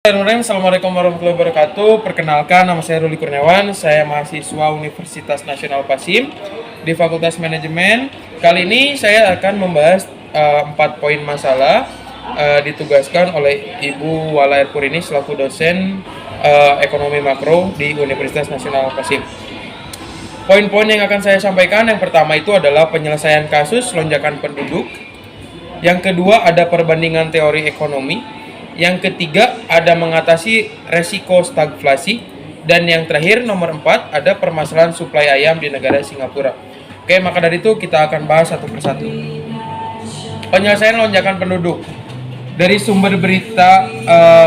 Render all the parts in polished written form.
Assalamualaikum warahmatullahi wabarakatuh. Perkenalkan, nama saya Ruli Kurniawan. Saya mahasiswa Universitas Nasional Pasim di Fakultas Manajemen. Kali ini saya akan membahas 4 poin masalah ditugaskan oleh Ibu Wala Erpurini selaku dosen ekonomi makro di Universitas Nasional Pasim. Poin-poin yang akan saya sampaikan, yang pertama itu adalah penyelesaian kasus lonjakan penduduk. Yang kedua ada perbandingan teori ekonomi. Yang ketiga ada mengatasi resiko stagflasi. Dan yang terakhir nomor 4 ada permasalahan suplai ayam di negara Singapura. Oke, maka dari itu kita akan bahas satu persatu. Penyelesaian lonjakan penduduk. Dari sumber berita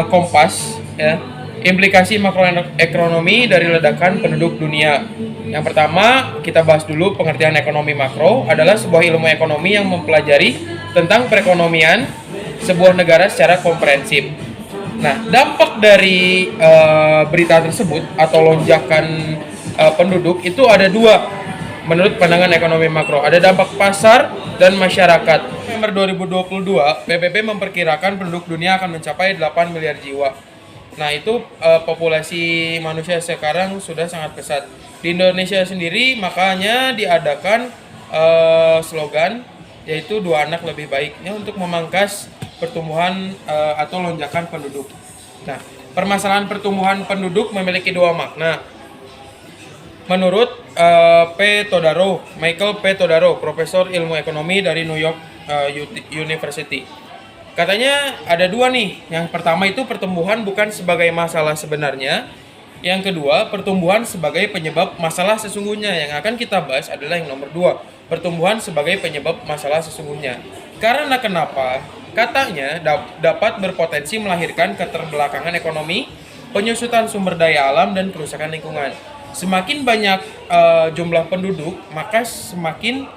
Kompas ya, implikasi makroekonomi dari ledakan penduduk dunia. Yang pertama, kita bahas dulu pengertian ekonomi makro adalah sebuah ilmu ekonomi yang mempelajari tentang perekonomian sebuah negara secara komprehensif. Nah, dampak dari berita tersebut atau lonjakan penduduk itu ada dua menurut pandangan ekonomi makro. Ada dampak pasar dan masyarakat. November 2022, PBB memperkirakan penduduk dunia akan mencapai 8 miliar jiwa. Nah, itu populasi manusia sekarang sudah sangat pesat. Di Indonesia sendiri makanya diadakan slogan yaitu 2 anak lebih baiknya untuk memangkas pertumbuhan atau lonjakan penduduk. Nah, permasalahan pertumbuhan penduduk memiliki 2 makna. Menurut Michael P. Todaro, profesor ilmu ekonomi dari New York University. Katanya ada 2 nih. Yang pertama itu pertumbuhan bukan sebagai masalah sebenarnya. Yang kedua, pertumbuhan sebagai penyebab masalah sesungguhnya. Yang akan kita bahas adalah yang nomor 2, pertumbuhan sebagai penyebab masalah sesungguhnya. Karena kenapa? Katanya dapat berpotensi melahirkan keterbelakangan ekonomi, penyusutan sumber daya alam, dan kerusakan lingkungan. Semakin banyak jumlah penduduk, maka semakin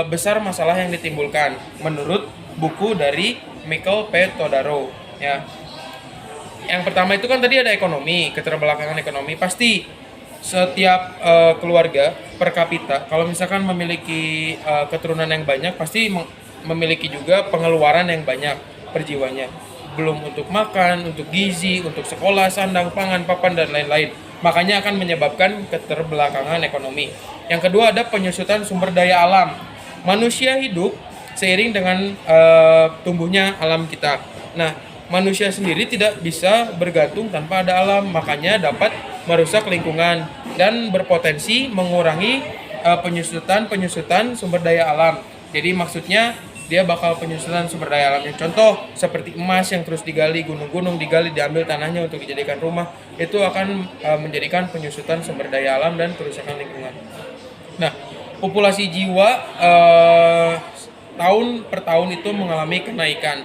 besar masalah yang ditimbulkan. Menurut buku dari Michael P. Todaro. Ya. Yang pertama itu kan tadi ada ekonomi, keterbelakangan ekonomi. Pasti setiap keluarga per kapita, kalau misalkan memiliki keturunan yang banyak, pasti memiliki juga pengeluaran yang banyak per jiwanya. Belum untuk makan, untuk gizi, untuk sekolah, sandang, pangan, papan, dan lain-lain. Makanya akan menyebabkan keterbelakangan ekonomi. Yang kedua ada penyusutan sumber daya alam. Manusia hidup seiring dengan tumbuhnya alam kita. Nah, manusia sendiri tidak bisa bergantung tanpa ada alam. Makanya dapat merusak lingkungan dan berpotensi mengurangi penyusutan sumber daya alam. Jadi maksudnya dia bakal penyusutan sumber daya alamnya. Contoh seperti emas yang terus digali, gunung-gunung digali, diambil tanahnya untuk dijadikan rumah, itu akan menjadikan penyusutan sumber daya alam dan kerusakan lingkungan. Nah, populasi jiwa tahun per tahun itu mengalami kenaikan.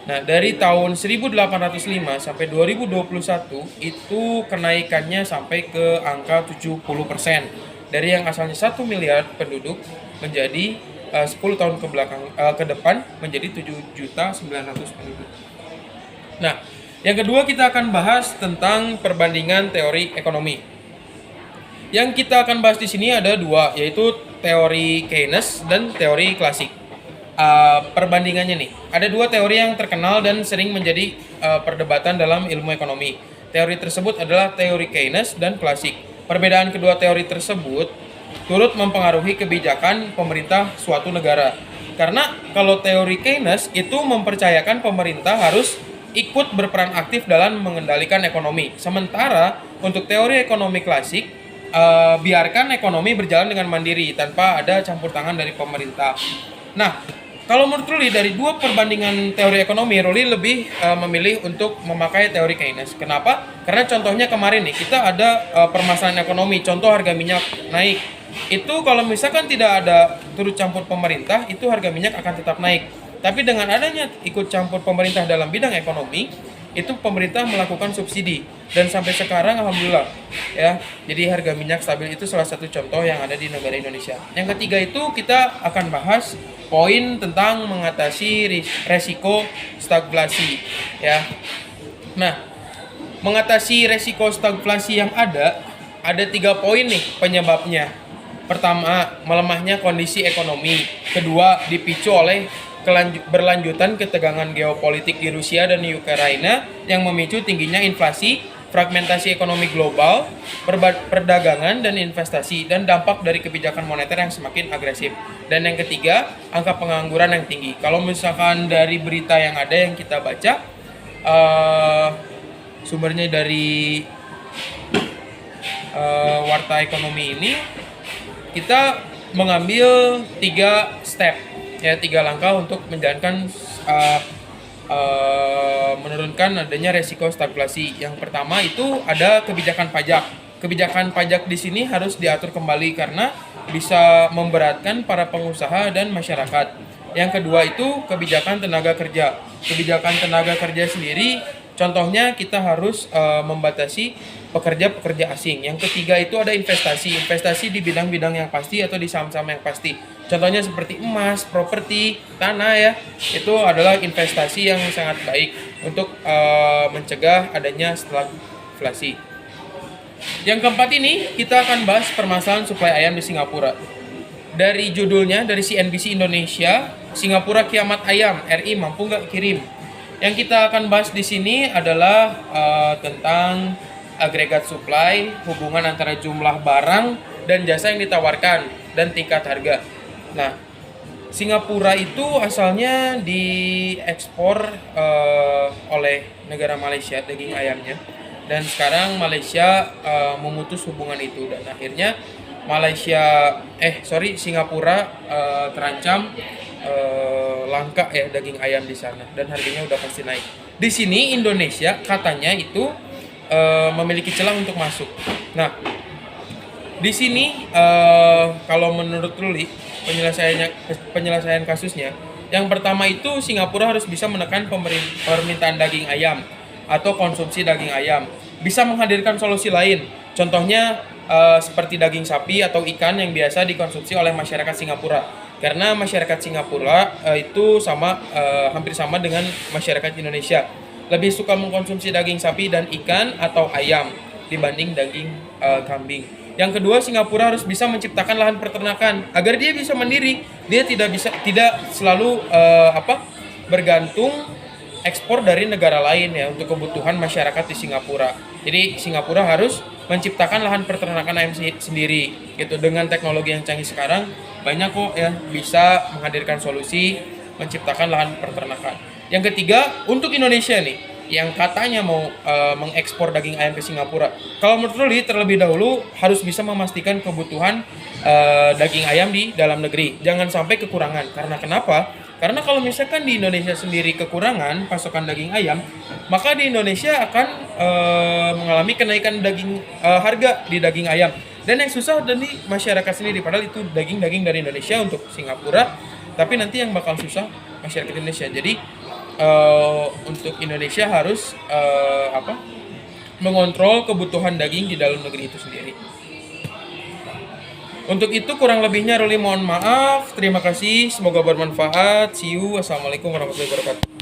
Nah, dari tahun 1805 sampai 2021 itu kenaikannya sampai ke angka 70%. Dari yang asalnya 1 miliar penduduk menjadi 10 tahun ke depan menjadi 7.900.000 penduduk. Nah, yang kedua kita akan bahas tentang perbandingan teori ekonomi. Yang kita akan bahas di sini ada 2, yaitu teori Keynes dan teori klasik. Perbandingannya nih, ada 2 teori yang terkenal dan sering menjadi perdebatan dalam ilmu ekonomi. Teori tersebut adalah teori Keynes dan klasik. Perbedaan kedua teori tersebut turut mempengaruhi kebijakan pemerintah suatu negara. Karena kalau teori Keynes itu mempercayakan pemerintah harus ikut berperan aktif dalam mengendalikan ekonomi. Sementara untuk teori ekonomi klasik, biarkan ekonomi berjalan dengan mandiri tanpa ada campur tangan dari pemerintah. Nah, kalau menurut Ruli dari 2 perbandingan teori ekonomi, Ruli lebih memilih untuk memakai teori Keynes. Kenapa? Karena contohnya kemarin nih, kita ada permasalahan ekonomi, contoh harga minyak naik. Itu kalau misalkan tidak ada turut campur pemerintah, itu harga minyak akan tetap naik. Tapi dengan adanya ikut campur pemerintah dalam bidang ekonomi, itu pemerintah melakukan subsidi. Dan sampai sekarang alhamdulillah ya, jadi harga minyak stabil. Itu salah satu contoh yang ada di negara Indonesia. Yang ketiga itu kita akan bahas poin tentang mengatasi resiko stagflasi ya. Nah, mengatasi resiko stagflasi yang ada 3 poin nih penyebabnya. Pertama, melemahnya kondisi ekonomi. Kedua, dipicu oleh berlanjutan ketegangan geopolitik di Rusia dan Ukraina yang memicu tingginya inflasi, fragmentasi ekonomi global, perdagangan dan investasi, dan dampak dari kebijakan moneter yang semakin agresif. Dan yang ketiga, angka pengangguran yang tinggi. Kalau misalkan dari berita yang ada yang kita baca, sumbernya dari Warta Ekonomi ini, kita mengambil 3 step, ya 3 langkah untuk menjalankan menurunkan adanya resiko stagflasi. Yang pertama itu ada kebijakan pajak. Kebijakan pajak di sini harus diatur kembali karena bisa memberatkan para pengusaha dan masyarakat. Yang kedua itu kebijakan tenaga kerja. Kebijakan tenaga kerja sendiri, contohnya kita harus membatasi pekerja-pekerja asing. Yang ketiga itu ada investasi. Investasi di bidang-bidang yang pasti atau di saham-saham yang pasti. Contohnya seperti emas, properti, tanah ya. Itu adalah investasi yang sangat baik untuk mencegah adanya stagflasi. Yang keempat ini kita akan bahas permasalahan suplai ayam di Singapura. Dari judulnya, dari CNBC Indonesia, Singapura kiamat ayam, RI mampu nggak kirim? Yang kita akan bahas di sini adalah tentang agregat supply, hubungan antara jumlah barang dan jasa yang ditawarkan, dan tingkat harga. Nah, Singapura itu asalnya diekspor oleh negara Malaysia daging ayamnya, dan sekarang Malaysia memutus hubungan itu, dan akhirnya Singapura terancam langka ya daging ayam di sana, dan harganya udah pasti naik. Di sini Indonesia katanya itu memiliki celah untuk masuk. Nah, di sini kalau menurut Ruli penyelesaian kasusnya, yang pertama itu Singapura harus bisa menekan permintaan daging ayam atau konsumsi daging ayam, bisa menghadirkan solusi lain. Contohnya seperti daging sapi atau ikan yang biasa dikonsumsi oleh masyarakat Singapura. Karena masyarakat Singapura itu hampir sama dengan masyarakat Indonesia. Lebih suka mengkonsumsi daging sapi dan ikan atau ayam dibanding daging kambing. Yang kedua, Singapura harus bisa menciptakan lahan peternakan agar dia bisa mandiri. Dia tidak selalu bergantung ekspor dari negara lain ya untuk kebutuhan masyarakat di Singapura. Jadi Singapura harus menciptakan lahan peternakan ayam sendiri gitu. Dengan teknologi yang canggih sekarang banyak kok ya bisa menghadirkan solusi menciptakan lahan peternakan. Yang ketiga, untuk Indonesia nih yang katanya mau mengekspor daging ayam ke Singapura. Kalau menurut Ruli, terlebih dahulu harus bisa memastikan kebutuhan daging ayam di dalam negeri. Jangan sampai kekurangan. Karena kenapa? Karena kalau misalkan di Indonesia sendiri kekurangan pasokan daging ayam, maka di Indonesia akan mengalami kenaikan harga di daging ayam. Dan yang susah dan di masyarakat sendiri, padahal itu daging-daging dari Indonesia untuk Singapura, tapi nanti yang bakal susah masyarakat Indonesia. Jadi untuk Indonesia harus mengontrol kebutuhan daging di dalam negeri itu sendiri. Untuk itu kurang lebihnya Ruli mohon maaf. Terima kasih, semoga bermanfaat. See you. Wassalamualaikum warahmatullahi wabarakatuh.